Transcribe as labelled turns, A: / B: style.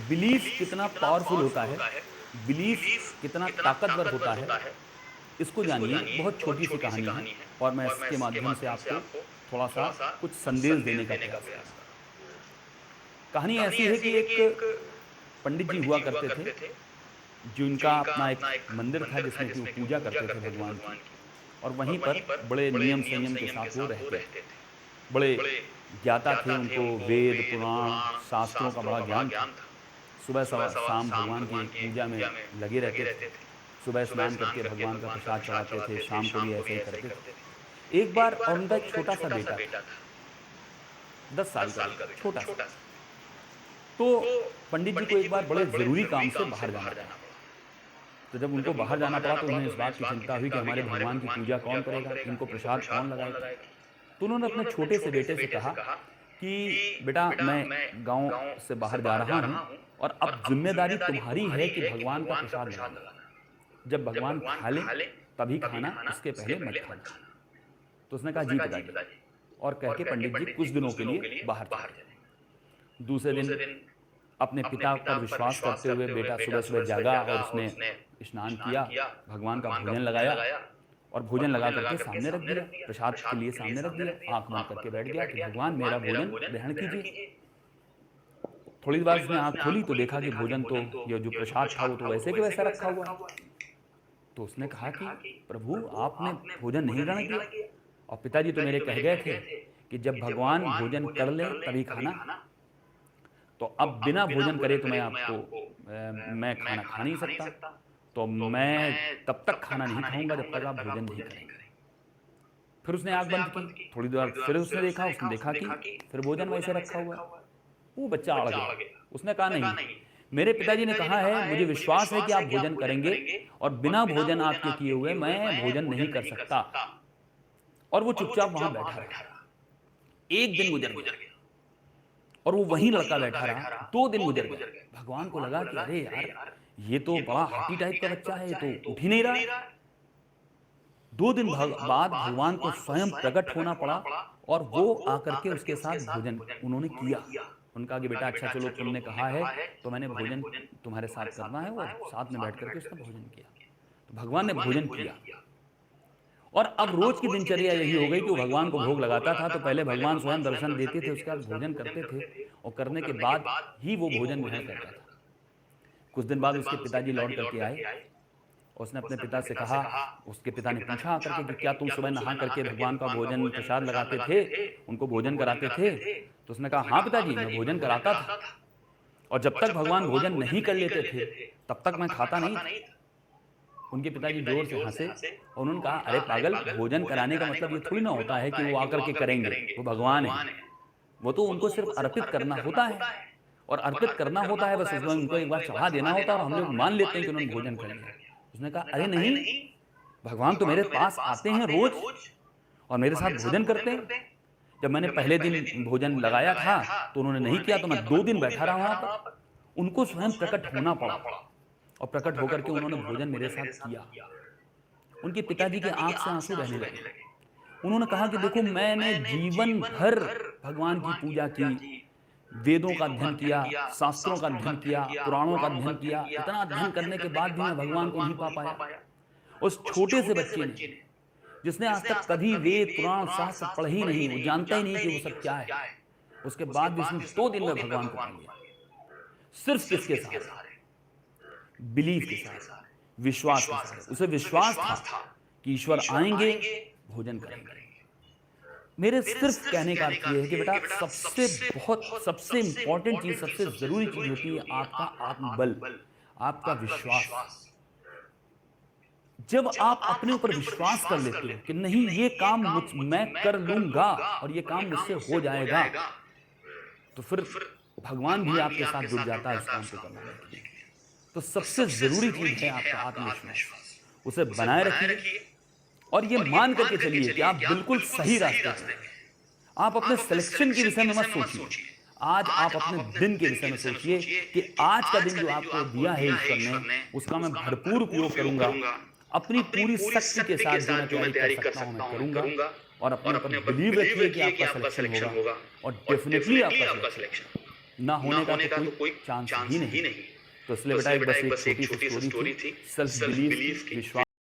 A: Belief कितना powerful होता है, बिलीफ कितना ताकतवर होता है, इसको जानिए। बहुत छोटी सी कहानी है और मैं इसके माध्यम से आपको थोड़ा-सा कुछ संदेश देने का प्रयास कर रहा हूँ। कहानी ऐसी है कि एक पंडित जी हुआ करते थे, जिनका अपना एक मंदिर था जिसमें कि वो पूजा करते थे भगवान की, और वहीं पर बड़े नियम-संयम के साथ वो रहते थे। बड़े ज्ञाता थे, उनको वेद, पुराण, शास्त्रों का बड़ा ज्ञान था। सुबह सवा शाम भगवान की पूजा में लगे रहते थे। सुबह स्नान करके भगवान का प्रसाद चढ़ाते थे, शाम को भी ऐसे ही करते थे। एक बार और उनका एक छोटा-सा बेटा था, 10 साल का बेटा, छोटा-सा। तो पंडित जी को एक बार बड़े ज़रूरी काम से बाहर जाना पड़ा। तो जब उनको बाहर जाना पड़ा तो उन्हें इस बात की चिंता हुई कि हमारे भगवान की पूजा कौन करेगा? इनको प्रसाद कौन लगाएगा? तो उन्होंने अपने छोटे से बेटे से कहा कि बेटा, मैं गाँव से बाहर जा रहा हूँ और अब ज़िम्मेदारी तुम्हारी है कि भगवान का प्रसाद लगाना। जब भगवान खा लें तभी खाना, उसके पहले मत खाना। तो उसने कहा जी पिताजी, और कह के पंडित जी कुछ दिनों के लिए बाहर चले गए। दूसरे दिन अपने पिता पर विश्वास करते हुए बेटा सुबह-सुबह जागा और उसने स्नान किया, भगवान का भोजन लगाया और भोजन लगा करके सामने रख दिया, प्रसाद के लिए सामने रख दिया, आँख बंद करके बैठ गया कि भगवान मेरा भोजन ग्रहण कीजिए। थोड़ी देर बाद उसने आँख खोली तो देखा कि भोजन तो, ये जो प्रसाद था वो तो वैसे के वैसा रखा हुआ है। तो उसने कहा कि प्रभु, आपने भोजन नहीं ग्रहण किया, और पिताजी तो मेरे कह गए थे कि जब भगवान भोजन कर लें तभी खाना। तो अब बिना भोजन करे तो मैं खाना खा नहीं सकता, तो मैं तब तक खाना नहीं खाऊँगा जब तक आप भोजन नहीं करेंगे। फिर उसने आँख बंद की, थोड़ी देर बाद फिर उसने देखा कि फिर भोजन वैसे रखा हुआ है। वो बच्चा अड़ गया, उसने कहा नहीं, मेरे पिताजी ने कहा है, मुझे विश्वास है कि आप भोजन करेंगे और बिना भोजन आपके किए हुए मैं भोजन नहीं कर सकता। और वो चुपचाप वहाँ बैठा रहा। 1 दिन गुजर गया और वो वहीं लड़का बैठा रहा, 2 दिन गुजर गए। भगवान को लगा कि अरे यार, ये तो बड़ा हठी टाइप का बच्चा है, ये तो उठ ही नहीं रहा है। 2 दिन बाद भगवान को स्वयं प्रकट होना पड़ा और वो आकर के उसके साथ भोजन उन्होंने किया। उनका कि बेटा अच्छा चलो, तुमने कहा है तो मैंने भोजन तुम्हारे साथ करना है, और साथ में बैठ करके उसने भोजन किया। तो भगवान ने भोजन किया और अब रोज की दिनचर्या यही हो गई कि वो भगवान को भोग लगाता था। तो पहले भगवान स्वयं दर्शन देते थे, उसके बाद भोजन करते थे और करने के बाद ही वो भोजन ग्रहण करता था। कुछ दिन बाद उसके पिताजी लौट करके आए, उसने अपने पिता से कहा, उसके पिता ने पूछा आकर के कि क्या तुम सुबह नहा करके भगवान का भोजन प्रसाद लगाते थे, उनको भोजन कराते थे? तो उसने कहा हाँ पिताजी, मैं भोजन कराता था, और जब तक भगवान भोजन नहीं कर लेते थे तब तक मैं खाता नहीं था। उनके पिताजी जोर से हंसे और उन्होंने कहा अरे पागल, भोजन कराने का मतलब ये थोड़ी ना होता है कि वो आकर के करेंगे, वो भगवान है, वो तो उनको सिर्फ अर्पित करना होता है, और अर्पित करना होता है, बस उसमें उनको एक बार चढ़ा देना होता है और हम लोग मान लेते हैं कि उन्होंने भोजन कर लिया। उसने कहा अरे नहीं, भगवान तो मेरे पास आते हैं रोज और मेरे साथ भोजन करते हैं। जब मैंने पहले दिन भोजन लगाया था तो उन्होंने नहीं किया, तो मैं 2 दिन बैठा रहा वहां पर। उनको स्वयं प्रकट होना पड़ा और प्रकट होकर के उन्होंने भोजन मेरे साथ किया। उनके पिताजी के आंख से आंसू बहने लगे। उन्होंने कहा कि देखो, मैंने जीवन भर भगवान की पूजा की, वेदों का अध्ययन किया, शास्त्रों का अध्ययन किया, पुराणों का अध्ययन किया, इतना अध्ययन करने के बाद भी मैं भगवान को नहीं पा पाया। उस छोटे से बच्चे ने, जिसने आज तक कभी वेद पुराण शास्त्र पढ़े ही नहीं, वो जानता ही नहीं कि वो सब क्या है, उसके बाद भी उसने 2 दिन में भगवान को पा लिया। सिर्फ किसके सहारे? बिलीफ के सहारे, विश्वास के सहारे। उसे विश्वास था कि ईश्वर आएंगे, भोजन करेंगे। मेरे सिर्फ कहने का अर्थ ये है कि बेटा, सबसे इंपॉर्टेंट चीज, सबसे जरूरी चीज होती है आपका आत्मबल, आपका विश्वास। जब आप अपने ऊपर विश्वास कर लेते हो कि नहीं, ये काम मैं कर लूंगा और ये काम मुझसे हो जाएगा, तो फिर भगवान भी आपके साथ जुड़ जाता है उस काम को करने के लिए। तो सबसे जरूरी चीज है आपका आत्मविश्वास, उसे बनाए रखिए और ये मान करके चलिए कि आप बिल्कुल सही रास्ते पर हैं। आप अपने सिलेक्शन के विषय में मत सोचिए, आज आप अपने दिन के विषय में सोचिए कि आज का दिन जो आपको दिया है ईश्वर ने, उसका मैं भरपूर उपयोग करूंगा, अपनी पूरी शक्ति के साथ जो मैं तैयारी कर सकता हूं मैं करूंगा, और अपने ऊपर बिलीव रखिए कि आपका सिलेक्शन होगा और डेफिनेटली आपका सिलेक्शन होगा। ना होने का तो कोई चांस ही नहीं। तो इसलिए बेटा एक बस एक छोटी सी स्टोरी थी, सेल्फ बिलीफ, विश्वास